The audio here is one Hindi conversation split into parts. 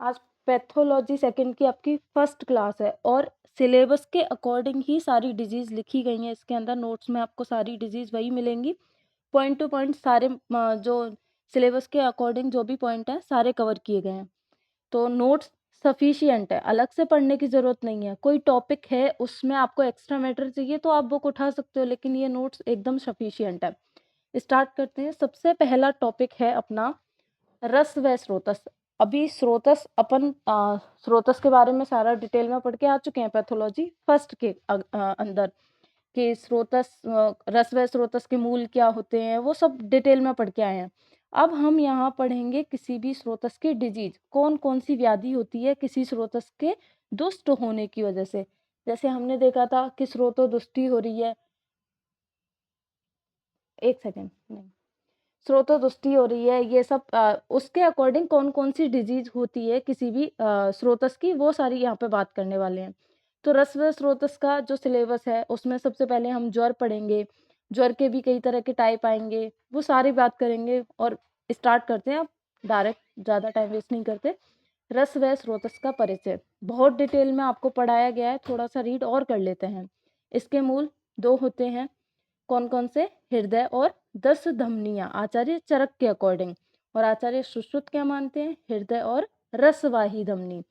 आज पैथोलॉजी सेकंड की आपकी फर्स्ट क्लास है और सिलेबस के अकॉर्डिंग ही सारी डिजीज़ लिखी गई हैं। इसके अंदर नोट्स में आपको सारी डिजीज़ वही मिलेंगी। पॉइंट टू पॉइंट सारे जो सिलेबस के अकॉर्डिंग जो भी पॉइंट है सारे कवर किए गए हैं। तो नोट्स सफिशिएंट है, अलग से पढ़ने की ज़रूरत नहीं है। कोई टॉपिक है उसमें आपको एक्स्ट्रा मैटर चाहिए तो आप बुक उठा सकते हो, लेकिन ये नोट्स एकदम सफिशिएंट है। स्टार्ट करते हैं। सबसे पहला टॉपिक है अपना रस व स्रोतस। अभी स्रोतस अपन स्रोतस के बारे में सारा डिटेल में पढ़ के आ चुके हैं पैथोलॉजी फर्स्ट के अंदर कि स्रोतस रस व स्रोतस के मूल क्या होते हैं, वो सब डिटेल में पढ़ के आए हैं। अब हम यहाँ पढ़ेंगे किसी भी स्रोतस की डिजीज, कौन कौन सी व्याधि होती है किसी स्रोतस के दुष्ट होने की वजह से। जैसे हमने देखा था कि स्रोतो दुष्टि हो रही है, एक सेकेंड नहीं, स्रोतोदुष्टि हो रही है, ये सब उसके अकॉर्डिंग कौन कौन सी डिजीज होती है किसी भी स्रोतस की, वो सारी यहाँ पे बात करने वाले हैं। तो रस व स्रोतस का जो सिलेबस है उसमें सबसे पहले हम ज्वर पढ़ेंगे। ज्वर के भी कई तरह के टाइप आएंगे, वो सारी बात करेंगे। और स्टार्ट करते हैं अब डायरेक्ट, ज़्यादा टाइम वेस्ट नहीं करते। रस व स्रोतस का परिचय बहुत डिटेल में आपको पढ़ाया गया है, थोड़ा सा रीड और कर लेते हैं। इसके मूल दो होते हैं, कौन कौन से? हृदय और 10 धमनियां आचार्य चरक के अकॉर्डिंग। और आचार्य सुश्रुत क्या मानते हैं? हृदय और रसवाही धमनी।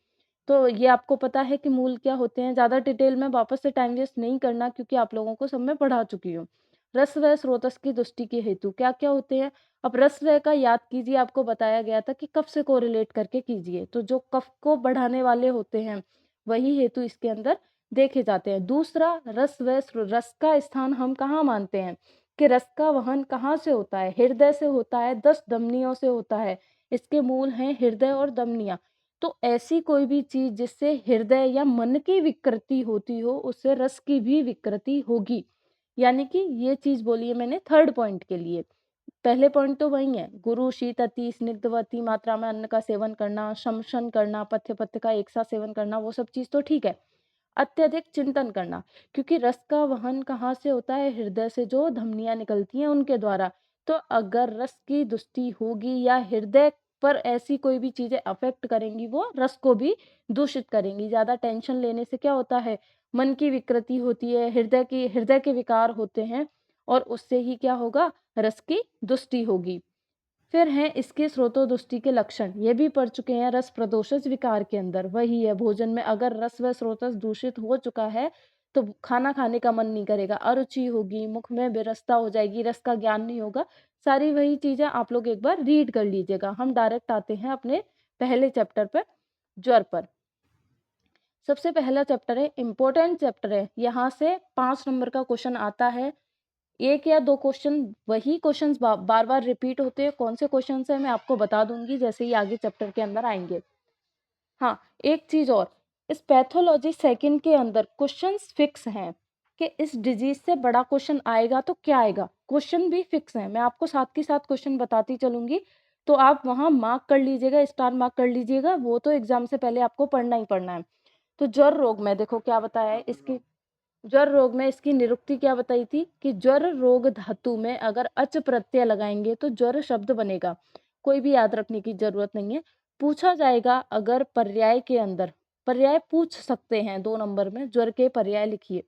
तो ये आपको पता है कि मूल क्या होते हैं। ज्यादा डिटेल में वापस से टाइम वेस्ट नहीं करना, क्योंकि आप लोगों को सब में पढ़ा चुकी हूँ। रस व स्रोतस की दृष्टि के हेतु क्या क्या होते हैं? अब रस व का याद कीजिए, आपको बताया गया था कि कफ से कोरिलेट करके कीजिए। तो जो कफ को बढ़ाने वाले होते हैं वही हेतु इसके अंदर देखे जाते हैं। दूसरा, रस व रस का स्थान हम कहाँ मानते हैं कि रस का वहन कहाँ से होता है? हृदय से होता है, 10 धमनियों से होता है। इसके मूल हैं हृदय और धमनियां। तो ऐसी कोई भी चीज जिससे हृदय या मन की विकृति होती हो, उससे रस की भी विकृति होगी। यानी कि ये चीज बोली है मैंने थर्ड पॉइंट के लिए। पहले पॉइंट तो वही है, गुरु शीत अति स्निग्धवती मात्रा में अन्न का सेवन करना, शमशन करना, पथ्य पथ्य का एक साथ सेवन करना, वो सब चीज तो ठीक है। अत्यधिक चिंतन करना, क्योंकि रस का वहन कहाँ से होता है? हृदय से, जो धमनियां निकलती हैं उनके द्वारा। तो अगर रस की दुष्टि होगी या हृदय पर ऐसी कोई भी चीजें अफेक्ट करेंगी, वो रस को भी दूषित करेंगी। ज्यादा टेंशन लेने से क्या होता है? मन की विकृति होती है, हृदय के विकार होते हैं, और उससे ही क्या होगा? रस की दुष्टि होगी। फिर हैं इसके स्रोतोदुष्टि के लक्षण, ये भी पढ़ चुके हैं रस प्रदोषज विकार के अंदर। वही है, भोजन में अगर रस व स्रोतस दूषित हो चुका है तो खाना खाने का मन नहीं करेगा, अरुचि होगी, मुख में विरसता हो जाएगी, रस का ज्ञान नहीं होगा। सारी वही चीजें आप लोग एक बार रीड कर लीजिएगा। हम डायरेक्ट आते हैं अपने पहले चैप्टर पर, ज्वर पर। सबसे पहला चैप्टर है, इंपॉर्टेंट चैप्टर है। यहाँ से 5 नंबर का क्वेश्चन आता है। एक या दो क्वेश्चन, वही क्वेश्चंस बार बार रिपीट होते हैं। कौन से क्वेश्चन है मैं आपको बता दूंगी जैसे ही आगे चैप्टर के अंदर आएंगे। हाँ, एक चीज और, इस पैथोलॉजी सेकंड के अंदर क्वेश्चंस फिक्स हैं कि इस डिजीज से बड़ा क्वेश्चन आएगा तो क्या आएगा। क्वेश्चन भी फिक्स है, मैं आपको साथ के साथ क्वेश्चन बताती चलूंगी, तो आप वहां मार्क कर लीजिएगा, स्टार मार्क कर लीजिएगा। वो तो एग्जाम से पहले आपको पढ़ना ही पढ़ना है। तो ज्वर रोग में देखो क्या बताया है इसकी। ज्वर रोग में इसकी निरुक्ति क्या बताई थी कि ज्वर रोग धातु में अगर अच प्रत्यय लगाएंगे तो ज्वर शब्द बनेगा। कोई भी याद रखने की जरूरत नहीं है। पूछा जाएगा अगर पर्याय के अंदर, पर्याय पूछ सकते हैं 2 नंबर में, ज्वर के पर्याय लिखिए।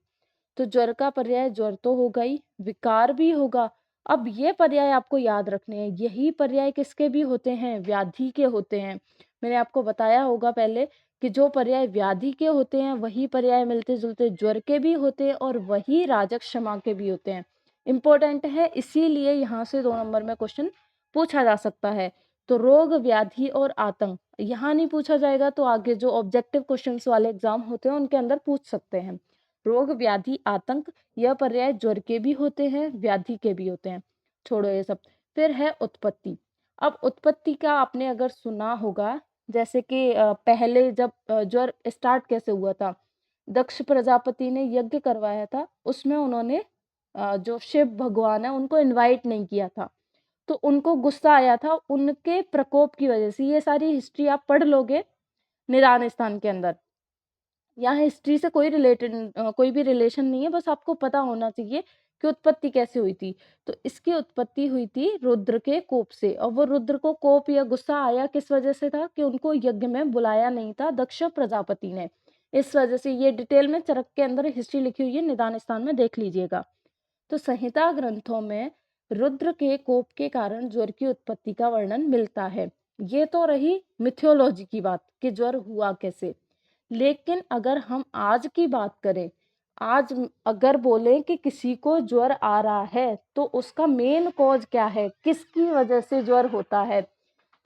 तो ज्वर का पर्याय ज्वर तो होगा ही, विकार भी होगा। अब ये पर्याय आपको याद रखने हैं। यही पर्याय किसके भी होते हैं? व्याधि के होते हैं। मैंने आपको बताया होगा पहले कि जो पर्याय व्याधि के होते हैं वही पर्याय मिलते जुलते ज्वर के भी होते हैं, और वही राजक क्षमा के भी होते हैं। इंपॉर्टेंट है, इसीलिए यहाँ से 2 नंबर में क्वेश्चन पूछा जा सकता है। तो रोग, व्याधि और आतंक यहाँ नहीं पूछा जाएगा, तो आगे जो ऑब्जेक्टिव क्वेश्चंस वाले एग्जाम होते हैं उनके अंदर पूछ सकते हैं। रोग, व्याधि, आतंक, यह पर्याय ज्वर के भी होते हैं, व्याधि के भी होते हैं। छोड़ो ये सब। फिर है उत्पत्ति। अब उत्पत्ति का आपने अगर सुना होगा, जैसे कि पहले जब ज्वर स्टार्ट कैसे हुआ था, दक्ष प्रजापति ने यज्ञ करवाया था, उसमें उन्होंने जो शिव भगवान है उनको इनवाइट नहीं किया था, तो उनको गुस्सा आया था उनके प्रकोप की वजह से। ये सारी हिस्ट्री आप पढ़ लोगे निदान स्थान के अंदर। यहाँ हिस्ट्री से कोई भी रिलेशन नहीं है, बस आपको पता होना चाहिए कि उत्पत्ति कैसे हुई थी? तो इसकी उत्पत्ति हुई थी रुद्र के कोप से, और वो रुद्र को कोप या गुस्सा आया किस वजह से था कि उनको यज्ञ में बुलाया नहीं था दक्ष प्रजापति ने। इस वजह से ये डिटेल में चरक के अंदर हिस्ट्री लिखी हुई है, निदान स्थान में देख लीजिएगा। तो संहिता ग्रंथों में रुद्र के कोप के कारण ज्वर की उत्पत्ति का वर्णन मिलता है। ये तो रही मिथियोलॉजी की बात कि ज्वर हुआ कैसे। लेकिन अगर हम आज की बात करें, आज अगर बोलें कि किसी को ज्वर आ रहा है तो उसका मेन कॉज क्या है, किसकी वजह से ज्वर होता है,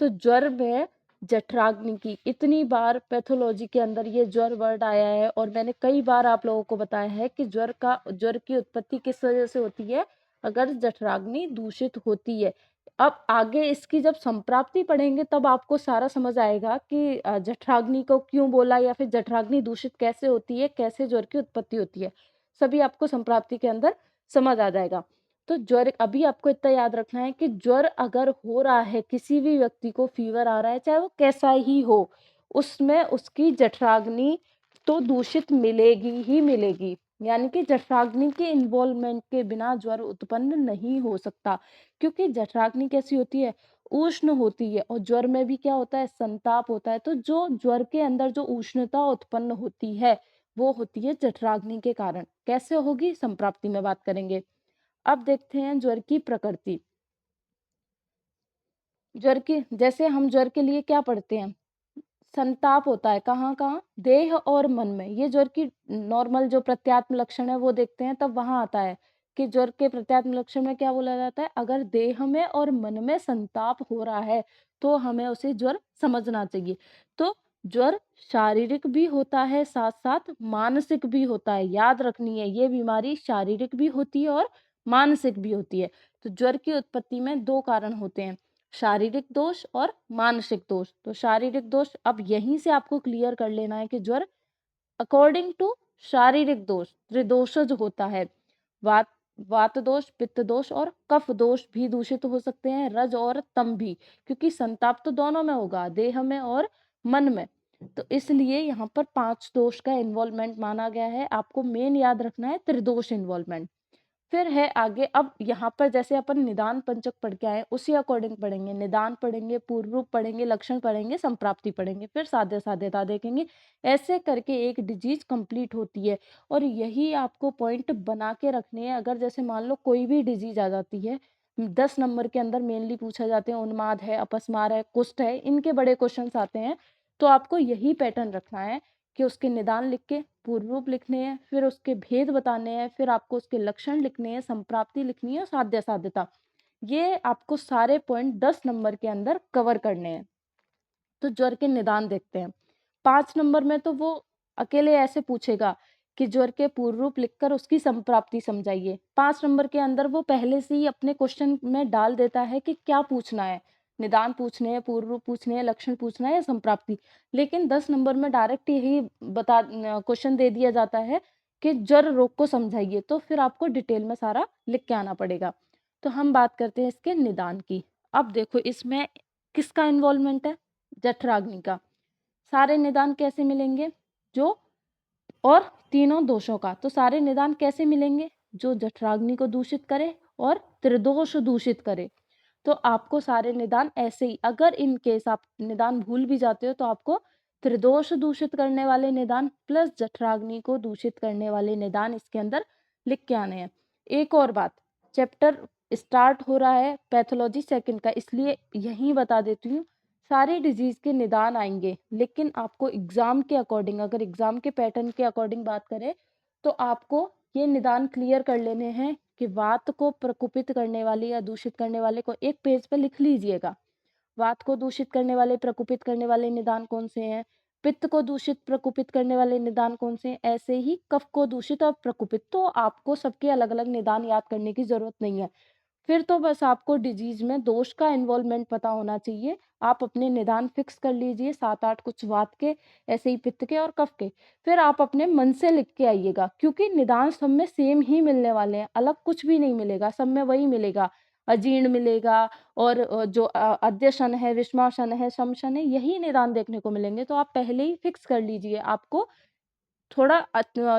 तो ज्वर में जठराग्नि की इतनी बार पैथोलॉजी के अंदर ये ज्वर वर्ड आया है, और मैंने कई बार आप लोगों को बताया है कि ज्वर की उत्पत्ति किस वजह से होती है, अगर जठराग्नि दूषित होती है। अब आगे इसकी जब संप्राप्ति पढ़ेंगे तब आपको सारा समझ आएगा कि जठराग्नि को क्यों बोला, या फिर जठराग्नि दूषित कैसे होती है, कैसे ज्वर की उत्पत्ति होती है, सभी आपको संप्राप्ति के अंदर समझ आ जाएगा। तो ज्वर, अभी आपको इतना याद रखना है कि ज्वर अगर हो रहा है, किसी भी व्यक्ति को फीवर आ रहा है, चाहे वो कैसा ही हो, उसमें उसकी जठराग्नि तो दूषित मिलेगी ही मिलेगी। यानी कि जठराग्नि के इन्वॉल्वमेंट के बिना ज्वर उत्पन्न नहीं हो सकता, क्योंकि जठराग्नि कैसी होती है, उष्ण होती है, और ज्वर में भी क्या होता है, संताप होता है। तो जो ज्वर के अंदर जो उष्णता उत्पन्न होती है वो होती है जठराग्नि के कारण। कैसे होगी, संप्राप्ति में बात करेंगे। अब देखते हैं ज्वर की प्रकृति। ज्वर की, जैसे हम ज्वर के लिए क्या पढ़ते हैं, संताप होता है कहाँ कहाँ, देह और मन में। ये ज्वर की नॉर्मल जो प्रत्यात्म लक्षण है वो देखते हैं, तब वहां आता है कि ज्वर के प्रत्यात्म लक्षण में क्या बोला जाता है, अगर देह में और मन में संताप हो रहा है तो हमें उसे ज्वर समझना चाहिए। तो ज्वर शारीरिक भी होता है, साथ साथ मानसिक भी होता है। याद रखनी है, ये बीमारी शारीरिक भी होती है और मानसिक भी होती है। तो ज्वर की उत्पत्ति में दो कारण होते हैं, शारीरिक दोष और मानसिक दोष। तो शारीरिक दोष, अब यहीं से आपको क्लियर कर लेना है कि ज्वर अकॉर्डिंग टू शारीरिक दोष त्रिदोषज होता है। वात वात दोष, पित्त दोष और कफ दोष भी दूषित हो सकते हैं, रज और तम भी, क्योंकि संताप तो दोनों में होगा, देह में और मन में। तो इसलिए यहाँ पर 5 दोष का इन्वॉल्वमेंट माना गया है। आपको मेन याद रखना है त्रिदोष इन्वॉल्वमेंट। फिर है आगे, अब यहाँ पर जैसे अपन निदान पंचक पढ़ के आए उसी अकॉर्डिंग पढ़ेंगे। निदान पढ़ेंगे, पूर्व रूप पढ़ेंगे, लक्षण पढ़ेंगे, संप्राप्ति पढ़ेंगे, फिर साध्य साध्यता देखेंगे। ऐसे करके एक डिजीज कंप्लीट होती है, और यही आपको पॉइंट बना के रखने हैं। अगर जैसे मान लो कोई भी डिजीज आ जाती है, 10 नंबर के अंदर मेनली पूछा जाते हैं, उन्माद है, अपस्मार है, कुष्ठ है, इनके बड़े क्वेश्चन आते हैं। तो आपको यही पैटर्न रखना है कि उसके निदान लिख के पूर्व रूप लिखने हैं, फिर उसके भेद बताने हैं, फिर आपको उसके लक्षण लिखने हैं, संप्राप्ति लिखनी है और साध्य साध्यता। ये आपको सारे पॉइंट 10 नंबर के अंदर कवर करने हैं। तो ज्वर के निदान देखते हैं। 5 नंबर में तो वो अकेले ऐसे पूछेगा कि ज्वर के पूर्व रूप लिखकर उसकी संप्राप्ति समझाइए। 5 नंबर के अंदर वो पहले से ही अपने क्वेश्चन में डाल देता है कि क्या पूछना है, निदान पूछने हैं, पूर्व रूप पूछने हैं, लक्षण पूछना है या संप्राप्ति। लेकिन 10 नंबर में डायरेक्ट यही क्वेश्चन दे दिया जाता है कि ज्वर रोग को समझाइए, तो फिर आपको डिटेल में सारा लिख के आना पड़ेगा। तो हम बात करते हैं इसके निदान की। अब देखो इसमें किसका इन्वॉल्वमेंट है, जठराग्नि का। सारे निदान कैसे मिलेंगे, जो और तीनों दोषों का। तो सारे निदान कैसे मिलेंगे, जो जठराग्नि को दूषित करे और त्रिदोष दूषित करे। तो आपको सारे निदान ऐसे ही, अगर इन केस आप निदान भूल भी जाते हो तो आपको त्रिदोष दूषित करने वाले निदान प्लस जठराग्नि को दूषित करने वाले निदान इसके अंदर लिख के आने हैं। एक और बात, चैप्टर स्टार्ट हो रहा है पैथोलॉजी सेकंड का, इसलिए यही बता देती हूँ, सारे डिजीज के निदान आएंगे, लेकिन आपको एग्जाम के अकॉर्डिंग, अगर एग्जाम के पैटर्न के अकॉर्डिंग बात करें तो आपको ये निदान क्लियर कर लेने हैं कि वात को प्रकोपित करने वाले या दूषित करने वाले को एक पेज पे लिख लीजिएगा। वात को दूषित करने वाले, प्रकोपित करने वाले निदान कौन से हैं, पित्त को दूषित प्रकोपित करने वाले निदान कौन से हैं, ऐसे ही कफ को दूषित और प्रकोपित। तो आपको सबके अलग अलग निदान याद करने की जरूरत नहीं है। फिर तो बस आपको डिजीज में दोष का इन्वॉल्वमेंट पता होना चाहिए। आप अपने निदान फिक्स कर लीजिए, 7-8 कुछ वात के, ऐसे ही पित्त के और कफ के। फिर आप अपने मन से लिख के आइएगा, क्योंकि निदान सब में सेम ही मिलने वाले हैं, अलग कुछ भी नहीं मिलेगा, सब में वही मिलेगा। अजीर्ण मिलेगा, और जो अद्यशन है, विषमाशन है, शमशन है, यही निदान देखने को मिलेंगे। तो आप पहले ही फिक्स कर लीजिए, आपको थोड़ा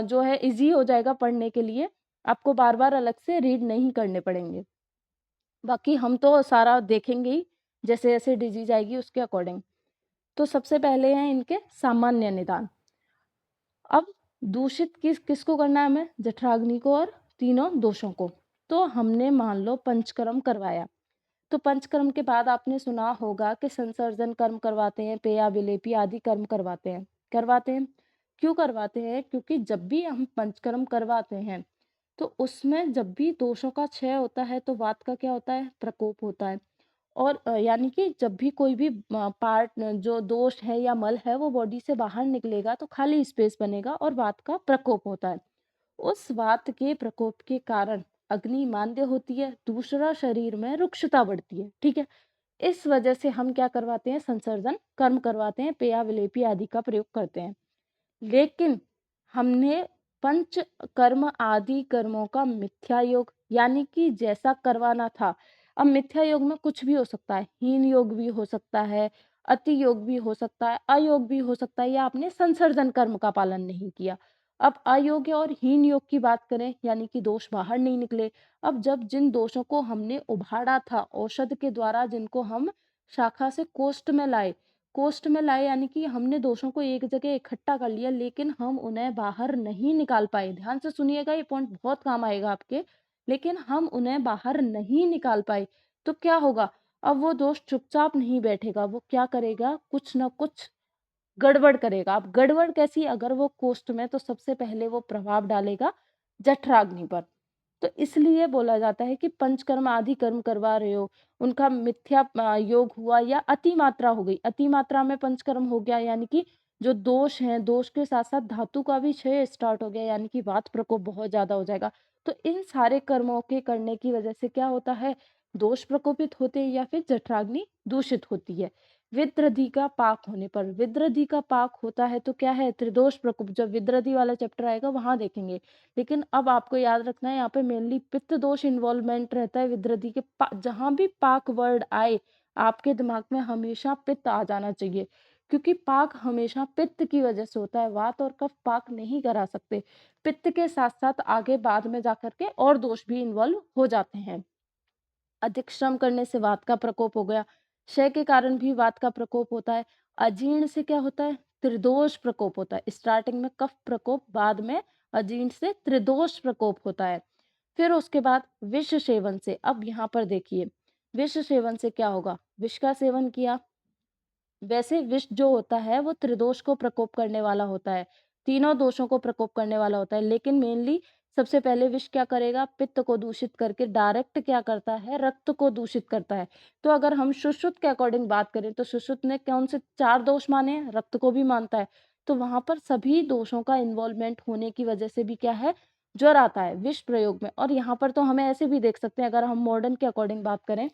जो है इजी हो जाएगा पढ़ने के लिए। आपको बार-बार अलग से रीड नहीं करने पड़ेंगे। बाकी हम तो सारा देखेंगे ही, जैसे-जैसे डिजीज़ आएगी उसके अकॉर्डिंग। तो सबसे पहले हैं इनके सामान्य निदान। अब दूषित किसको करना है हमें? जठराग्नि को और तीनों दोषों को। तो हमने मान लो पंचकर्म करवाया, तो पंचकर्म के बाद आपने सुना होगा कि संसर्जन कर्म करवाते हैं, पेया विलेपी आदि कर्म करवाते हैं। करवाते हैं। क्यों करवाते हैं? क्योंकि जब भी हम पंचकर्म करवाते हैं, तो उसमें जब भी दोषों का क्षय होता है, तो वात का क्या होता है? प्रकोप होता है। और यानी कि जब भी कोई भी पार्ट जो दोष है या मल है वो बॉडी से बाहर निकलेगा, तो खाली स्पेस बनेगा और वात का प्रकोप होता है। उस वात के प्रकोप के कारण अग्नि मांद्य होती है, दूसरा शरीर में रुक्षता बढ़ती है, ठीक है। इस वजह से हम क्या करवाते हैं? संसर्जन कर्म करवाते हैं, पेया विलेपी आदि का प्रयोग करते हैं। लेकिन हमने पंच कर्म आदि कर्मों का मिथ्या योग, यानी कि जैसा करवाना था। अब मिथ्या योग में कुछ भी हो सकता है, हीन योग भी हो सकता है, अति योग भी हो सकता है, अयोग भी हो सकता है, या आपने संसर्जन कर्म का पालन नहीं किया। अब अयोग्य और हीन योग की बात करें, यानी कि दोष बाहर नहीं निकले। अब जब जिन दोषों को हमने उभाड़ा था औषध के द्वारा, जिनको हम शाखा से कोष्ठ में लाए, यानी कि हमने दोषों को एक जगह इकट्ठा कर लिया, लेकिन हम उन्हें बाहर नहीं निकाल पाए। ध्यान से सुनिएगा, ये पॉइंट बहुत काम आएगा आपके। लेकिन हम उन्हें बाहर नहीं निकाल पाए, तो क्या होगा? अब वो दोष चुपचाप नहीं बैठेगा, वो क्या करेगा? कुछ ना कुछ गड़बड़ करेगा। अब गड़बड़ कैसी? अगर वो कोष्ठ में, तो सबसे पहले वो प्रभाव डालेगा जठराग्नि पर। तो इसलिए बोला जाता है कि पंचकर्म आदि कर्म करवा रहे हो, उनका मिथ्या योग हुआ या अति मात्रा हो गई। अति मात्रा में पंचकर्म हो गया, यानी कि जो दोष हैं, दोष के साथ साथ धातु का भी क्षय स्टार्ट हो गया, यानी कि वात प्रकोप बहुत ज्यादा हो जाएगा। तो इन सारे कर्मों के करने की वजह से क्या होता है? दोष प्रकोपित होते हैं या फिर जठराग्नि दूषित होती है। विद्रधि का पाक होने पर, विद्रधि का पाक होता है तो क्या है? त्रिदोष प्रकोप। जब विद्रधि वाला चैप्टर आएगा वहां देखेंगे। लेकिन अब आपको याद रखना है, यहाँ पे मेनली पित्त दोष इन्वॉल्वमेंट रहता है विद्रधि के। जहां भी पाक वर्ड आए, आपके दिमाग में हमेशा पित्त आ जाना चाहिए, क्योंकि पाक हमेशा पित्त की वजह से होता है। वात और कफ पाक नहीं करा सकते। पित्त के साथ साथ आगे बाद में जाकर के और दोष भी इन्वॉल्व हो जाते हैं। अधिक श्रम करने से वात का प्रकोप हो गया, क्षय के कारण भी वात का प्रकोप होता है। अजीर्ण से क्या होता है? त्रिदोष प्रकोप होता है। स्टार्टिंग में कफ प्रकोप, बाद में अजीर्ण से त्रिदोष प्रकोप होता है। फिर उसके बाद विष सेवन से, अब यहाँ पर देखिए, विष सेवन से क्या होगा? विष का सेवन किया। वैसे विष जो होता है वो त्रिदोष को प्रकोप करने वाला होता है, तीनों दोषों को प्रकोप करने वाला होता है। लेकिन मेनली सबसे पहले विष क्या करेगा? पित्त को दूषित करके डायरेक्ट क्या करता है? रक्त को दूषित करता है। तो अगर हम सुश्रुत के अकॉर्डिंग बात करें, तो सुश्रुत ने कौन से 4 दोष माने हैं? रक्त को भी मानता है। तो वहां पर सभी दोषों का इन्वॉल्वमेंट होने की वजह से भी क्या है? ज्वर आता है विष प्रयोग में। और यहाँ पर तो हमें ऐसे भी देख सकते हैं, अगर हम मॉडर्न के अकॉर्डिंग बात करें,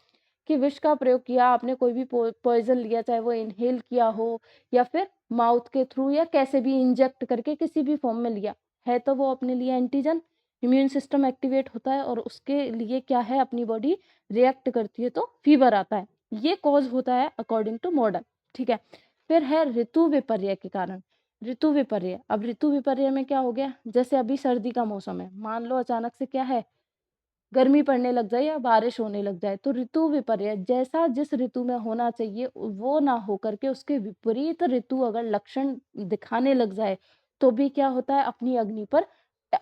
कि विष का प्रयोग किया आपने, कोई भी पॉइजन लिया, चाहे वो इनहेल किया हो या फिर माउथ के थ्रू या कैसे भी इंजेक्ट करके किसी भी फॉर्म में लिया है, तो वो अपने लिए एंटीजन, इम्यून सिस्टम एक्टिवेट होता है और उसके लिए क्या है? अपनी बॉडी रिएक्ट करती है, तो फीवर आता है। ये कॉज होता है अकॉर्डिंग टू मॉडर्न, ठीक है। फिर है ऋतु विपर्य के कारण। ऋतु विपर्य, अब ऋतु विपर्य में क्या हो गया? जैसे अभी सर्दी का मौसम है, मान लो अचानक से क्या है? गर्मी पड़ने लग जाए या बारिश होने लग जाए, तो ऋतु विपर्य, जैसा जिस ऋतु में होना चाहिए वो ना हो करके उसके विपरीत ऋतु अगर लक्षण दिखाने लग जाए, तो भी क्या होता है? अपनी अग्नि पर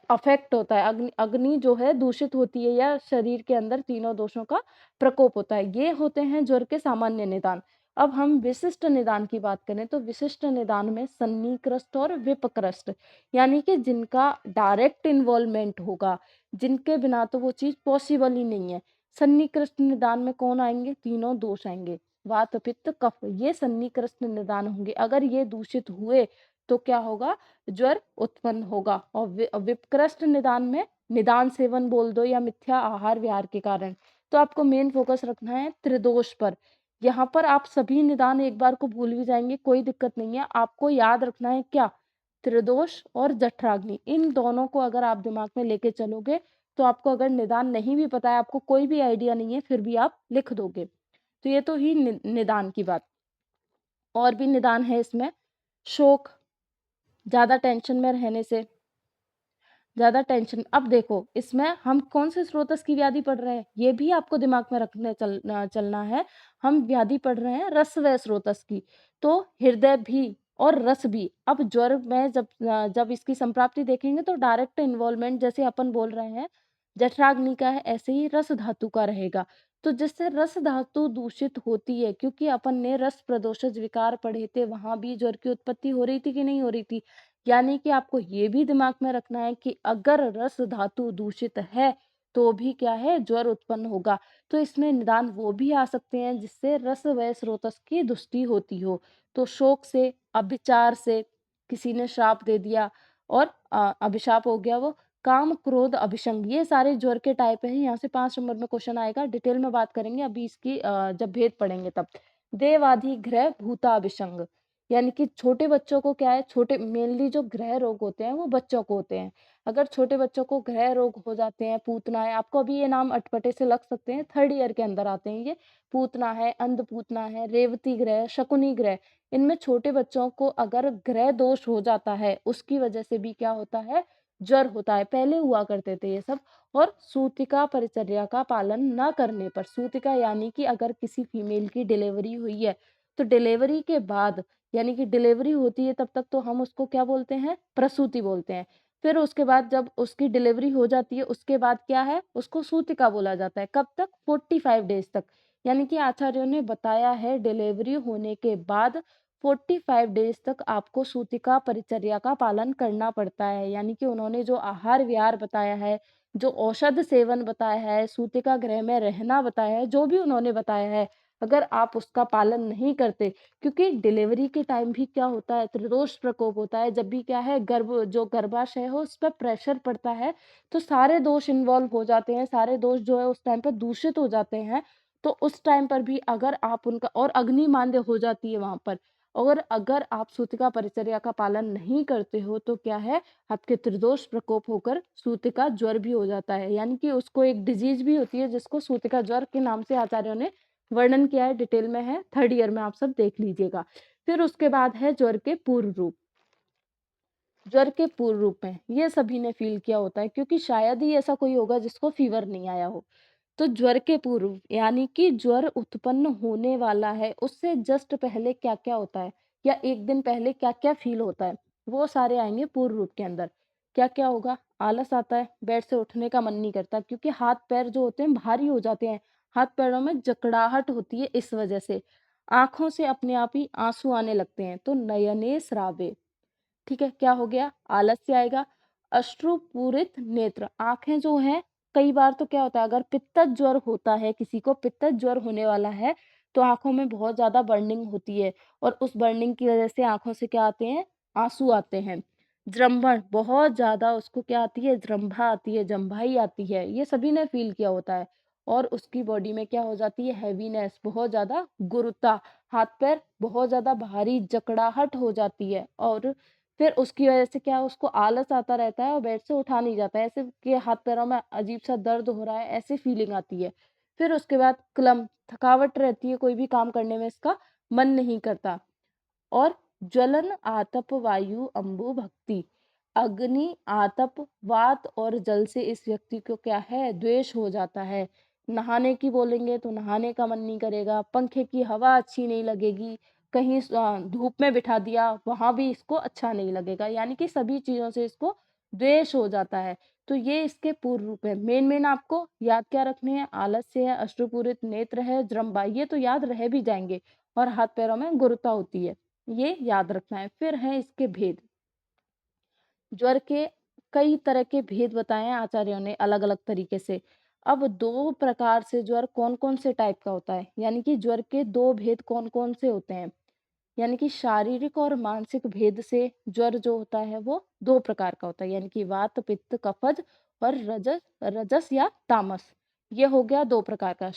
अफेक्ट होता है। अग्नि अग्नि जो है दूषित होती है, या शरीर के अंदर तीनों दोषों का प्रकोप होता है। ये होते हैं ज्वर के सामान्य निदान। अब हम विशिष्ट निदान की बात करें, तो विशिष्ट निदान में सन्निकृष्ट और विपकृष्ट, यानी कि जिनका डायरेक्ट इन्वॉल्वमेंट होगा, जिनके बिना तो वो चीज पॉसिबल ही नहीं है। सन्निकृष्ट निदान में कौन आएंगे? तीनों दोष आएंगे, वात पित्त कफ, ये सन्निकृष्ट निदान होंगे। अगर ये दूषित हुए तो क्या होगा? ज्वर उत्पन्न होगा। और विपकृष्ट निदान में निदान सेवन बोल दो या मिथ्या आहार विहार के कारण। तो आपको मेन फोकस रखना है त्रिदोष पर। यहाँ पर आप सभी निदान एक बार को भूल भी जाएंगे, कोई दिक्कत नहीं है। आपको याद रखना है क्या? त्रिदोष और जठराग्नि, इन दोनों को अगर आप दिमाग में लेके चलोगे, तो आपको अगर निदान नहीं भी पता है, आपको कोई भी आइडिया नहीं है, फिर भी आप लिख दोगे। तो ये तो ही निदान की बात। और भी निदान है इसमें। शोक, ज्यादा टेंशन में रहने से, ज़्यादा टेंशन। अब देखो इसमें हम कौन से स्रोतस की व्याधि पढ़ रहे हैं, ये भी आपको दिमाग में रखने चलना है। हम व्याधि पढ़ रहे हैं रस व स्रोतस की, तो हृदय भी और रस भी। अब ज्वर में जब इसकी संप्राप्ति देखेंगे तो डायरेक्ट इन्वॉल्वमेंट जैसे अपन बोल रहे हैं जठराग्नि का है, ऐसे ही रस धातु का रहेगा। तो जिससे रस धातु दूषित होती है, क्योंकि अपन ने रस प्रदोषज विकार पढ़े थे, वहां भी ज्वर की उत्पत्ति हो रही थी कि नहीं हो रही थी। यानी कि आपको ये भी दिमाग में रखना है कि अगर रस धातु दूषित है तो भी क्या है, ज्वर उत्पन्न होगा। तो इसमें निदान वो भी आ सकते हैं जिससे रस व स्रोतस की दुष्टि होती हो। तो शोक से, अभिचार से, किसी ने श्राप दे दिया, और अभिशाप हो गया वो, काम क्रोध अभिशंग, ये सारे ज्वर के टाइप हैं। यहाँ से 5 नंबर में क्वेश्चन आएगा, डिटेल में बात करेंगे अभी इसकी, जब भेद पढ़ेंगे तब। देवाधि ग्रह भूता अभिशंग, यानी कि छोटे बच्चों को क्या है, छोटे मेनली जो ग्रह रोग होते हैं वो बच्चों को होते हैं। अगर छोटे बच्चों को ग्रह रोग हो जाते हैं, पूतना है, आपको अभी ये नाम अटपटे से लग सकते हैं, 3rd ईयर के अंदर आते हैं ये। पूतना है, अंधपूतना है, रेवती ग्रह, शकुनी ग्रह, इनमें छोटे बच्चों को अगर ग्रह दोष हो जाता है, उसकी वजह से भी क्या होता है, ज्वर होता है। पहले हुआ करते थे ये सब। और सूतिका परिचर्या का पालन न करने पर, सूतिका यानी कि अगर किसी फीमेल की डिलीवरी हुई है, तो डिलीवरी के बाद, यानी कि डिलीवरी होती है तब तक तो हम उसको क्या बोलते हैं, प्रसूति बोलते हैं। फिर उसके बाद जब उसकी डिलीवरी हो जाती है, उसके बाद क्या है, उसको सूतिका बोला जाता है। कब तक, 45 डेज तक। यानी कि आचार्यों ने बताया है डिलीवरी होने के बाद 45 डेज तक आपको सूतिका परिचर्या का पालन करना पड़ता है। यानी कि उन्होंने जो आहार विहार बताया है, जो औषध सेवन बताया है, सूतिका गृह में रहना बताया है, जो भी उन्होंने बताया है, अगर आप उसका पालन नहीं करते, क्योंकि डिलीवरी के टाइम भी क्या होता है, त्रिदोष प्रकोप होता है। जब भी क्या है, जो गर्भाशय हो उस पर प्रेशर पड़ता है, तो सारे दोष इन्वॉल्व हो जाते हैं, सारे दोष जो है उस टाइम पर दूषित हो जाते हैं। तो उस टाइम पर भी अगर आप उनका, और अग्नि मांद्य हो जाती है वहां पर, और अगर आप सूतिका परिचर्या का पालन नहीं करते हो तो क्या है, आपके त्रिदोष प्रकोप होकर सूतिका ज्वर भी हो जाता है। यानी कि उसको एक डिजीज भी होती है जिसको सूतिका ज्वर के नाम से आचार्यों ने वर्णन किया है, डिटेल में है, 3rd ईयर में आप सब देख लीजिएगा। फिर उसके बाद है ज्वर के पूर्व रूप। ज्वर के पूर्व रूप में ये सभी ने फील किया होता है, क्योंकि शायद ही ऐसा कोई होगा जिसको फीवर नहीं आया हो। तो ज्वर के पूर्व, यानी कि ज्वर उत्पन्न होने वाला है उससे जस्ट पहले क्या क्या होता है, या एक दिन पहले क्या क्या फील होता है, वो सारे आएंगे पूर्व रूप के अंदर। क्या क्या होगा, आलस आता है, बेड से उठने का मन नहीं करता, क्योंकि हाथ पैर जो होते हैं भारी हो जाते हैं, हाथ पैरों में जकड़ाहट होती है इस वजह से। आंखों से अपने आप ही आंसू आने लगते हैं, तो नयने स्रावे, ठीक है, क्या हो गया, आलस्य आएगा। अश्रुपूरित नेत्र, आंखें जो हैं, कई बार तो क्या होता है, अगर पित्तज ज्वर होता है, किसी को पित्तज ज्वर होने वाला है, तो आंखों में बहुत ज्यादा बर्निंग होती है, और उस बर्निंग की वजह से आंखों से क्या आते हैं, आंसू आते हैं। जृंभण, बहुत ज्यादा उसको क्या आती है, जृंभा आती है, जम्भाई आती है, ये सभी ने फील किया होता है। और उसकी बॉडी में क्या हो जाती है, हैवीनेस, बहुत ज्यादा गुरुता, हाथ पैर बहुत ज्यादा भारी, जकड़ाहट हो जाती है। और फिर उसकी वजह से क्या है, उसको आलस आता रहता है और बेड से उठा नहीं जाता है, ऐसे कि हाथ पैरों में अजीब सा दर्द हो रहा है, ऐसी फीलिंग आती है। फिर उसके बाद क्लम, थकावट रहती है, कोई भी काम करने में इसका मन नहीं करता। और ज्वलन आतप वायु अंबु भक्ति, अग्नि आतप वात और जल से इस व्यक्ति को क्या है, द्वेष हो जाता है। नहाने की बोलेंगे तो नहाने का मन नहीं करेगा, पंखे की हवा अच्छी नहीं लगेगी, कहीं धूप में बिठा दिया वहां भी इसको अच्छा नहीं लगेगा, यानी कि सभी चीजों से इसको द्वेष हो जाता है। तो ये इसके पूर्व रूप है। मेन मेन आपको याद क्या रखने हैं, आलस्य है, अश्रुपूरित नेत्र है, जृंभा, ये तो याद रह भी जाएंगे, और हाथ पैरों में गुरुता होती है, ये याद रखना है। फिर है इसके भेद। ज्वर के कई तरह के भेद बताए हैं आचार्यों ने अलग अलग तरीके से। अब 2 प्रकार से ज्वर कौन कौन से टाइप का होता है, यानी कि ज्वर के 2 भेद कौन कौन से होते हैं, यानी कि शारीरिक और मानसिक भेद से ज्वर जो होता है वो 2 प्रकार का होता है, यानी कि वात पित्त कफज और रजस रजस या तामस। ये हो गया 2 प्रकार का,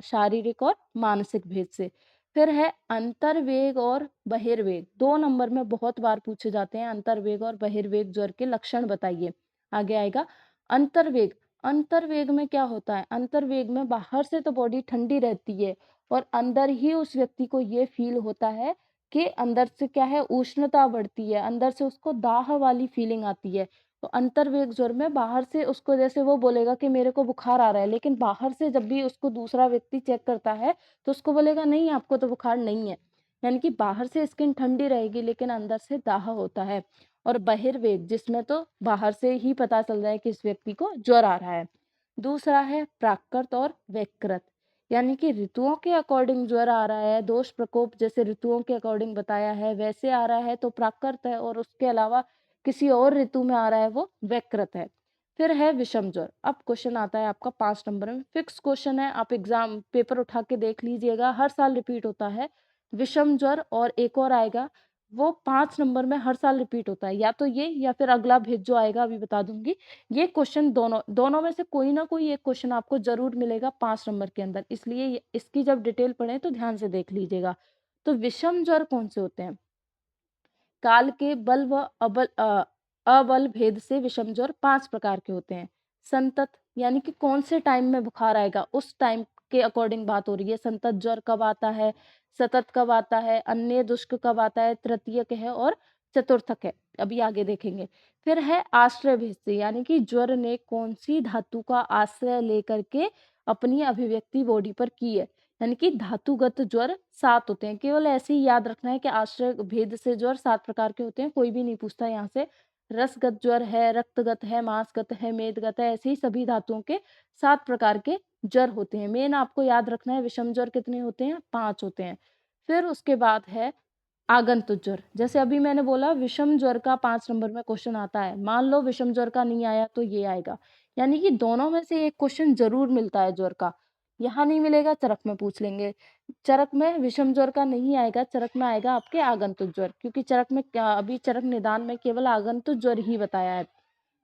शारीरिक और मानसिक भेद से। फिर है अंतर्वेग और बहिर्वेग, 2 नंबर में बहुत बार पूछे जाते हैं, अंतर्वेग और बहिर्वेग ज्वर के लक्षण बताइए। आगे आएगा अंतर्वेग। अंतर्वेग में क्या होता है, अंतर्वेग में बाहर से तो बॉडी ठंडी रहती है, और अंदर ही उस व्यक्ति को ये फील होता है कि अंदर से क्या है, उष्णता बढ़ती है, अंदर से उसको दाह वाली फीलिंग आती है। तो अंतर्वेग ज्वर में बाहर से उसको जैसे वो बोलेगा कि मेरे को बुखार आ रहा है, लेकिन बाहर से जब भी उसको दूसरा व्यक्ति चेक करता है तो उसको बोलेगा नहीं आपको तो बुखार नहीं है। यानी कि बाहर से स्किन ठंडी रहेगी लेकिन अंदर से दाह होता है। और बहिर्वेग जिसमें तो बाहर से ही पता चल रहा है कि इस व्यक्ति को ज्वर आ रहा है। दूसरा है प्राकृत और वैकृत, यानी कि ऋतुओं के अकॉर्डिंग ज्वर आ रहा है, दोष प्रकोप जैसे ऋतुओं के अकॉर्डिंग बताया है वैसे आ रहा है तो प्राकृत है, और उसके अलावा किसी और ऋतु में आ रहा है वो वैकृत है। फिर है विषम ज्वर। अब क्वेश्चन आता है आपका 5 नंबर में, फिक्स क्वेश्चन है, आप एग्जाम पेपर उठा के देख लीजिएगा, हर साल रिपीट होता है विषम ज्वर। और एक और आएगा वो 5 नंबर में हर साल रिपीट होता है, या तो ये या फिर अगला भेद जो आएगा अभी बता दूंगी। ये क्वेश्चन दोनों दोनों में से कोई ना कोई एक क्वेश्चन आपको जरूर मिलेगा 5 नंबर के अंदर, इसलिए इसकी जब डिटेल पढ़े तो ध्यान से देख लीजिएगा। तो विषम ज्वर कौन से होते हैं? काल के बल व अबल भेद से विषम ज्वर 5 प्रकार के होते हैं। संतत यानी कि कौन से टाइम में बुखार आएगा उस टाइम के अकॉर्डिंग बात हो रही है। संतत ज्वर कब आता है, सतत कब आता है, अन्य दुष्क कब आता है, तृतीयक है और चतुर्थक है, अभी आगे देखेंगे। फिर है आश्रय भेद से, यानी कि ज्वर ने कौन सी धातु का आश्रय लेकर के अपनी अभिव्यक्ति बॉडी पर की है। यानी कि धातुगत ज्वर 7 होते हैं, केवल ऐसे ही याद रखना है कि आश्रय भेद से ज्वर 7 प्रकार के होते हैं, कोई भी नहीं पूछता यहाँ से। रसगत ज्वर है, रक्तगत है, मांसगत है, मेदगत है, ऐसे ही सभी धातुओं के 7 प्रकार के ज्वर होते हैं। मेन आपको याद रखना है विषम ज्वर कितने होते हैं, 5 होते हैं। फिर उसके बाद है आगंतुक ज्वर। जैसे अभी मैंने बोला विषम ज्वर का 5 नंबर में क्वेश्चन आता है, मान लो विषम ज्वर का नहीं आया तो ये आएगा, यानी कि दोनों में से एक क्वेश्चन जरूर मिलता है ज्वर का। यहाँ नहीं मिलेगा चरक में पूछ लेंगे, चरक में विषम ज्वर का नहीं आएगा, चरक में आएगा आपके आगंतुक ज्वर, क्योंकि चरक में अभी चरक निदान में केवल आगंतुक ज्वर ही बताया है।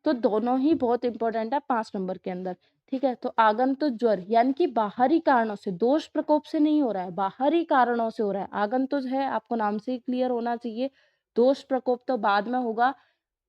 तो दोनों ही बहुत इंपॉर्टेंट है 5 नंबर के अंदर। ठीक है, तो आगंतुक ज्वर यानी कि बाहरी कारणों से, दोष प्रकोप से नहीं हो रहा है, बाहरी कारणों से हो रहा है। आगंतुक है आपको नाम से ही क्लियर होना चाहिए, दोष प्रकोप तो बाद में होगा।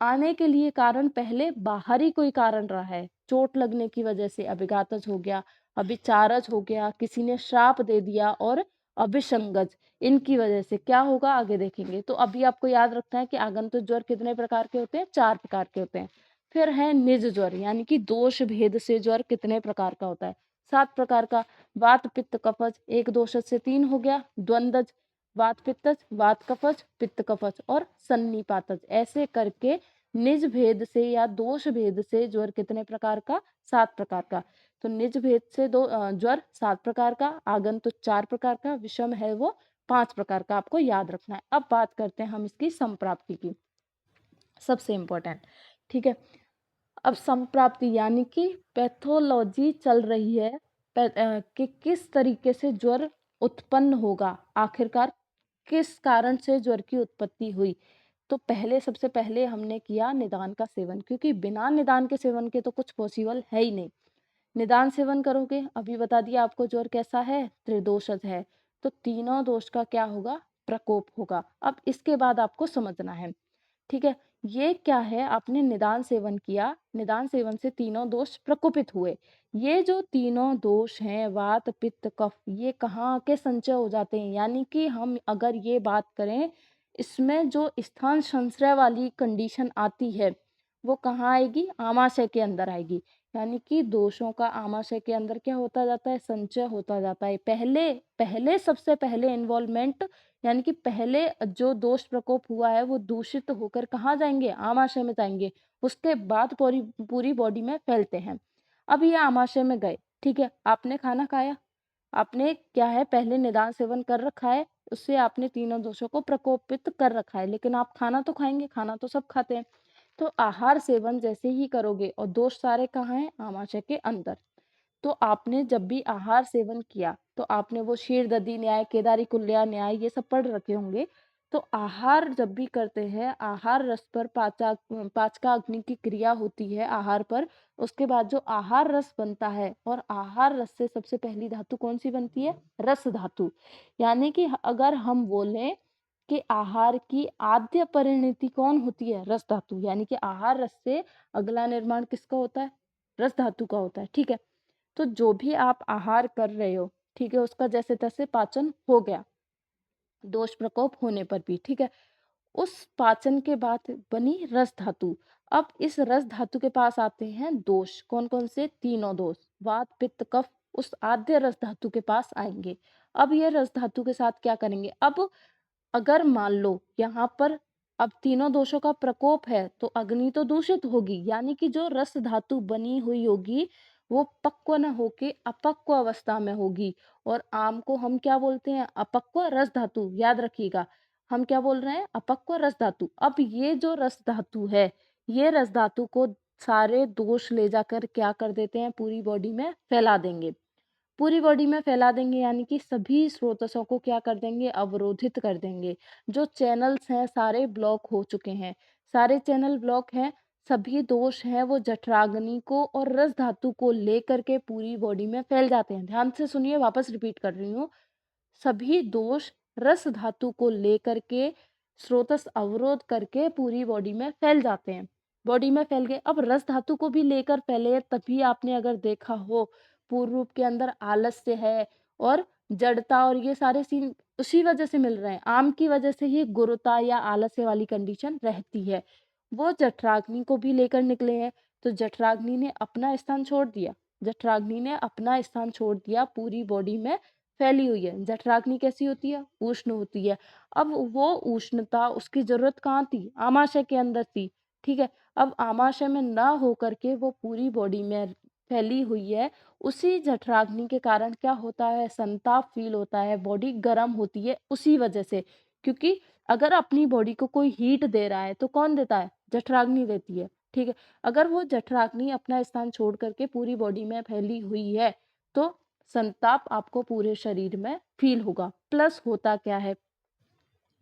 आने के लिए कारण पहले बाहरी कोई कारण रहा है, चोट लगने की वजह से अभिघातज हो गया, अभिचारज हो गया, किसी ने श्राप दे दिया, और अभिसंगज, इनकी वजह से क्या होगा आगे देखेंगे। तो अभी आपको याद रखना है कि आगंतुक ज्वर कितने प्रकार के होते हैं, 4 प्रकार के होते हैं। फिर है निज ज्वर, यानी कि दोष भेद से ज्वर कितने प्रकार का होता है, 7 प्रकार का। वात पित्त कफज, एक दोषज से 3 हो गया, द्वंद्वज, वात पित्तज, वात कफज, पित्त कफज और सन्निपातज, ऐसे करके निज भेद से या दोष भेद से ज्वर कितने प्रकार का, 7 प्रकार का। तो निज भेद से ज्वर 7 प्रकार का, आगंतुक 4 प्रकार का, विषम है वो 5 प्रकार का, आपको याद रखना है। अब बात करते हैं हम इसकी संप्राप्ति की, सबसे इंपॉर्टेंट। ठीक है, अब संप्राप्ति यानी कि पैथोलॉजी चल रही है कि किस तरीके से ज्वर उत्पन्न होगा, आखिरकार किस कारण से ज्वर की उत्पत्ति हुई। तो पहले सबसे पहले हमने किया निदान का सेवन, क्योंकि बिना निदान के सेवन के तो कुछ पॉसिबल है ही नहीं। निदान सेवन करोगे, अभी बता दिया आपको ज्वर कैसा है, त्रिदोषज है, तो तीनों दोष का क्या होगा, प्रकोप होगा। अब इसके बाद आपको समझना है, ठीक है, ये क्या है, आपने निदान सेवन किया, निदान सेवन से तीनों दोष प्रकोपित हुए। ये जो तीनों दोष हैं वात पित्त कफ, ये कहाँ के संचय हो जाते हैं, यानी कि हम अगर ये बात करें, इसमें जो स्थान संश्रय वाली कंडीशन आती है वो कहाँ आएगी, आमाशय के अंदर आएगी। यानी कि दोषों का आमाशय के अंदर क्या होता जाता है, संचय होता जाता है। पहले पहले सबसे पहले इन्वॉल्वमेंट, यानी कि पहले जो दोष प्रकोप हुआ है वो दूषित होकर कहाँ जाएंगे, आमाशय में जाएंगे, उसके बाद पूरी पूरी बॉडी में फैलते हैं। अब ये आमाशय में गए, ठीक है, आपने खाना खाया, आपने क्या है पहले निदान सेवन कर रखा है, उससे आपने तीनों दोषों को प्रकोपित कर रखा है, लेकिन आप खाना तो खाएंगे, खाना तो सब खाते हैं। तो आहार सेवन जैसे ही करोगे, और दोष सारे कहाँ हैं, आमाशय के अंदर। तो आपने जब भी आहार सेवन किया तो आपने वो क्षीरदधी न्याय, केदारी कुल्या न्याय ये सब पढ़ रखे होंगे। तो आहार जब भी करते हैं, आहार रस पर पाचका अग्नि की क्रिया होती है आहार पर, उसके बाद जो आहार रस बनता है, और आहार रस से सबसे पहली धातु कौन सी बनती है, रस धातु। यानी कि अगर हम बोलें कि आहार की आद्य परिणति कौन होती है, रस धातु, यानी कि आहार रस से अगला निर्माण किसका होता है, रस धातु का होता है। ठीक है, तो जो भी आप आहार कर रहे हो, ठीक है, उसका जैसे तैसे पाचन हो गया दोष प्रकोप होने पर भी, ठीक है, उस पाचन के बाद बनी रस धातु। अब इस रस धातु के पास आते हैं दोष, कौन कौन से? तीनों दोष, वात पित्त कफ उस आद्य रस धातु के पास आएंगे। अब ये रस धातु के साथ क्या करेंगे? अब अगर मान लो यहाँ पर अब तीनों दोषों का प्रकोप है तो अग्नि तो दूषित होगी, यानी कि जो रस धातु बनी हुई होगी वो पक्व न होके अपक्व अवस्था में होगी। और आम को हम क्या बोलते हैं? अपक्व रस धातु, याद रखिएगा। हम क्या बोल रहे हैं? अपक्व रस धातु। अब ये जो रस धातु है, ये रस धातु को सारे दोष ले जाकर क्या कर देते हैं? पूरी बॉडी में फैला देंगे। पूरी बॉडी में फैला देंगे यानी कि सभी स्रोतसों को क्या कर देंगे? अवरोधित कर देंगे। जो चैनल्स हैं सारे ब्लॉक हो चुके हैं, सारे चैनल ब्लॉक हैं, सभी दोष हैं वो जठराग्नि को और रस धातु को लेकर के पूरी बॉडी में फैल जाते हैं। ध्यान से सुनिए, वापस रिपीट कर रही हूँ। सभी दोष रस धातु को लेकर के स्रोतस अवरोध करके पूरी बॉडी में फैल जाते हैं। बॉडी में फैल गए, अब रस धातु को भी लेकर फैले, तभी आपने अगर देखा हो पूर्ण रूप के अंदर आलस्य है और जड़ता और ये सारे सीन उसी वजह से मिल रहे हैं। आम की वजह से ही गुरुता या आलस्य वाली कंडीशन रहती है। वो जठराग्नि को भी लेकर निकले हैं, तो जठराग्नि ने अपना स्थान छोड़ दिया। जठराग्नि ने अपना स्थान छोड़ दिया, पूरी बॉडी में फैली हुई है। जठराग्नि कैसी होती है? उष्ण होती है। अब वो उष्णता उसकी जरूरत कहाँ थी? आमाशय के अंदर थी। ठीक है, अब आमाशय में ना होकर के वो पूरी बॉडी में फैली हुई है। उसी जठराग्नि के कारण क्या होता है? संताप फील होता है, बॉडी गर्म होती है उसी वजह से। क्योंकि अगर अपनी बॉडी को कोई हीट दे रहा है तो कौन देता है? जठराग्नि देती है। ठीक है, अगर वो जठराग्नि अपना स्थान छोड़ करके पूरी बॉडी में फैली हुई है तो संताप आपको पूरे शरीर में फील होगा। प्लस होता क्या है,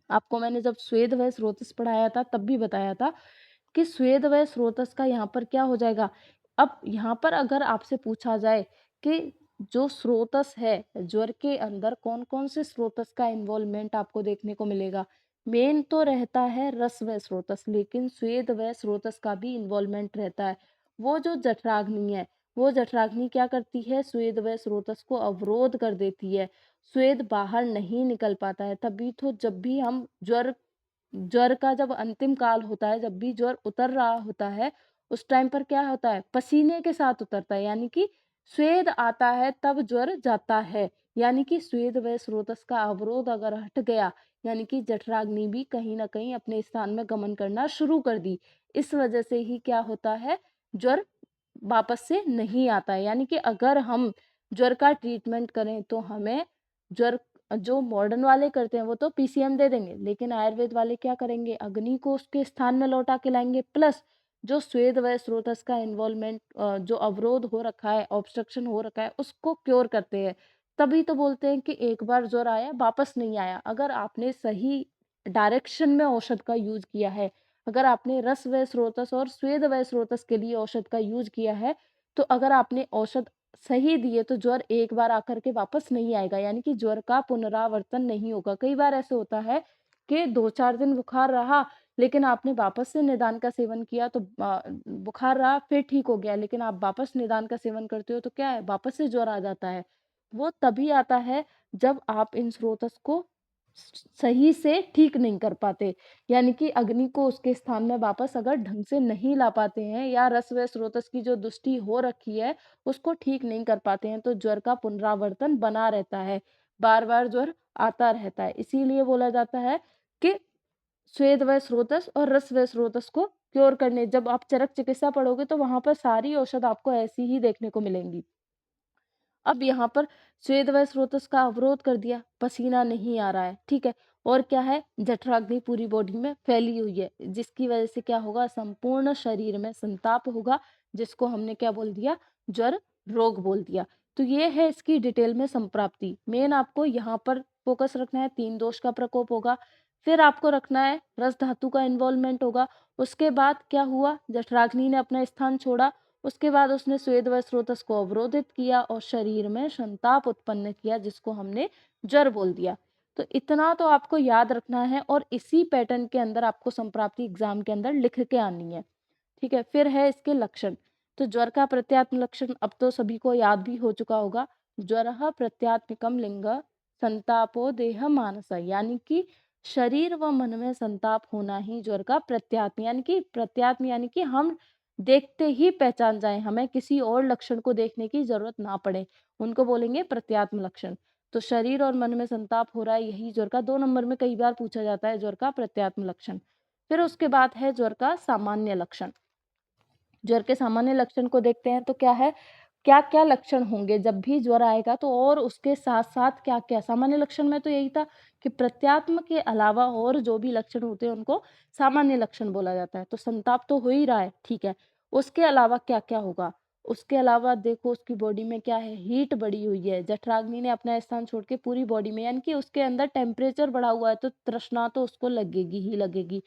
आपको मैंने जब स्वेद व स्रोतस पढ़ाया था तब भी बताया था कि स्वेद व स्रोतस का यहाँ पर क्या हो जाएगा। अब यहाँ पर अगर आपसे पूछा जाए कि जो स्रोतस है ज्वर के अंदर कौन कौन से स्रोतस का इन्वॉल्वमेंट आपको देखने को मिलेगा, मेन तो रहता है रस व स्रोतस, लेकिन स्वेद व स्रोतस का भी इन्वॉल्वमेंट रहता है। वो जो जठराग्नि है, वो जठराग्नि क्या करती है? स्वेद व स्रोतस को अवरोध कर देती है, स्वेद बाहर नहीं निकल पाता है। तभी तो जब भी हम ज्वर ज्वर का जब अंतिम काल होता है, जब भी ज्वर उतर रहा होता है, उस टाइम पर क्या होता है? पसीने के साथ उतरता है, यानी कि स्वेद आता है तब ज्वर जाता है। यानी कि स्वेद व स्रोतस का अवरोध अगर हट गया, यानी कि जठराग्नि भी कहीं ना कहीं अपने स्थान में गमन करना शुरू कर दी। इस वजह से ही क्या होता है? ज्वर वापस से नहीं आता है। यानी कि अगर हम ज्वर का ट्रीटमेंट करें तो हमें ज्वर जो मॉडर्न वाले करते हैं वो तो पीसीएम दे देंगे, लेकिन आयुर्वेद वाले क्या करेंगे? अग्नि को उसके स्थान में लौटा के लाएंगे। प्लस जो स्वेद व स्रोतस का इन्वॉल्वमेंट, जो अवरोध हो रखा है, ऑब्स्ट्रक्शन हो रखा है, उसको क्योर करते हैं। तभी तो बोलते हैं कि एक बार ज्वर आया वापस नहीं आया। अगर आपने सही डायरेक्शन में औषध का यूज किया है, अगर आपने रस व स्रोतस और स्वेद व स्रोतस के लिए औषध का यूज किया है, तो अगर आपने औषध सही दिए तो ज्वर एक बार आकर के वापस नहीं आएगा, यानी कि ज्वर का पुनरावर्तन नहीं होगा। कई बार ऐसे होता है कि 2-4 दिन बुखार रहा, लेकिन आपने वापस से निदान का सेवन किया तो बुखार रहा फिर ठीक हो गया, लेकिन आप वापस निदान का सेवन करते हो तो क्या है? वापस से ज्वर आ जाता है। वो तभी आता है जब आप इन स्रोतस को सही से ठीक नहीं कर पाते, यानी कि अग्नि को उसके स्थान में वापस अगर ढंग से नहीं ला पाते हैं, या रस व स्रोतस की जो दुष्टि हो रखी है उसको ठीक नहीं कर पाते हैं, तो ज्वर का पुनरावर्तन बना रहता है, बार बार ज्वर आता रहता है। इसीलिए बोला जाता है कि स्वेद व स्रोतस और रस व स्रोतस को क्योर करने, जब आप चरक चिकित्सा पढ़ोगे तो वहां पर सारी औषध आपको ऐसी ही देखने को मिलेंगी। अब यहाँ पर स्वेद व स्रोतस का अवरोध कर दिया, पसीना नहीं आ रहा है, ठीक है, और क्या है? जठराग्नि पूरी बॉडी में फैली हुई है, जिसकी वजह से क्या होगा? संपूर्ण शरीर में संताप होगा, जिसको हमने क्या बोल दिया? ज्वर रोग बोल दिया। तो ये है इसकी डिटेल में संप्राप्ति। मेन आपको यहाँ पर फोकस रखना है, 3 दोष का प्रकोप होगा, फिर आपको रखना है रस धातु का इन्वॉल्वमेंट होगा। उसके बाद क्या हुआ? जठराग्नि ने अपना स्थान छोड़ा, उसके बाद उसने स्वेद व स्रोतस को अवरोधित किया और शरीर में संताप उत्पन्न किया, जिसको हमने ज्वर बोल दिया। तो इतना तो आपको याद रखना है, और इसी पैटर्न के अंदर आपको संप्राप्ति एग्जाम के अंदर लिख के आनी है। ठीक है, फिर है इसके लक्षण। तो ज्वर का प्रत्यात्म लक्षण अब तो सभी को याद भी हो चुका होगा। ज्वर प्रत्यात्मिकम लिंग संतापो देह मानस, यानी कि शरीर व मन में संताप होना ही ज्वर का प्रत्यात्म यानी कि हम देखते ही पहचान जाएं, हमें किसी और लक्षण को देखने की जरूरत ना पड़े, उनको बोलेंगे प्रत्यात्म लक्षण। तो शरीर और मन में संताप हो रहा है, यही ज्वर का 2 नंबर में कई बार पूछा जाता है, ज्वर का प्रत्यात्म लक्षण। फिर उसके बाद है ज्वर का सामान्य लक्षण। ज्वर के सामान्य लक्षण को देखते हैं तो क्या है, क्या-क्या लक्षण होंगे जब भी ज्वर आएगा, तो और उसके साथ-साथ क्या-क्या सामान्य लक्षण में तो यही था कि प्रत्यात्म के अलावा और जो भी लक्षण होते हैं उनको सामान्य लक्षण बोला जाता है। तो संताप तो हो ही रहा है, ठीक है। उसके अलावा क्या-क्या होगा? उसके अलावा देखो उसकी बॉडी में क्या है, हीट बढ़ी हुई है। जठराग्नि ने अपना स्थान छोड़ के पूरी बॉडी में, यानी कि उसके अंदर टेम्परेचर बढ़ा हुआ है, तो तृष्णा तो उसको लगेगी ही लगेगी।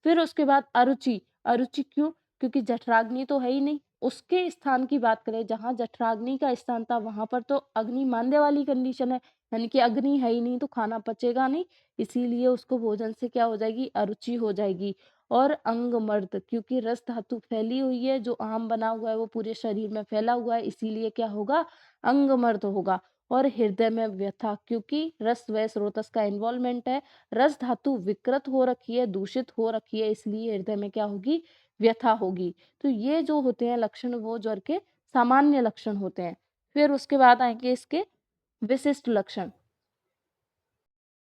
फिर उसके बाद अरुचि, अरुचि क्यों? क्योंकि जठराग्नि तो है ही नहीं। उसके स्थान की बात करें, जहाँ जठराग्नि का स्थान था वहाँ पर तो अग्नि मांद्य वाली कंडीशन है, यानी कि अग्नि है ही नहीं तो खाना पचेगा नहीं, इसीलिए उसको भोजन से क्या हो जाएगी, अरुचि हो जाएगी। और अंगमर्द, क्योंकि रस धातु फैली हुई है, जो आम बना हुआ है वो पूरे शरीर में फैला हुआ है, इसीलिए क्या होगा, अंगमर्द होगा। और हृदय में व्यथा, क्योंकि रस व स्रोतस का इन्वॉल्वमेंट है, रस धातु विकृत हो रखी है, दूषित हो रखी है, इसलिए हृदय में क्या होगी, व्यथा होगी। तो ये जो होते हैं लक्षण वो ज्वर के सामान्य लक्षण होते हैं। फिर उसके बाद आएँगे इसके विशिष्ट लक्षण।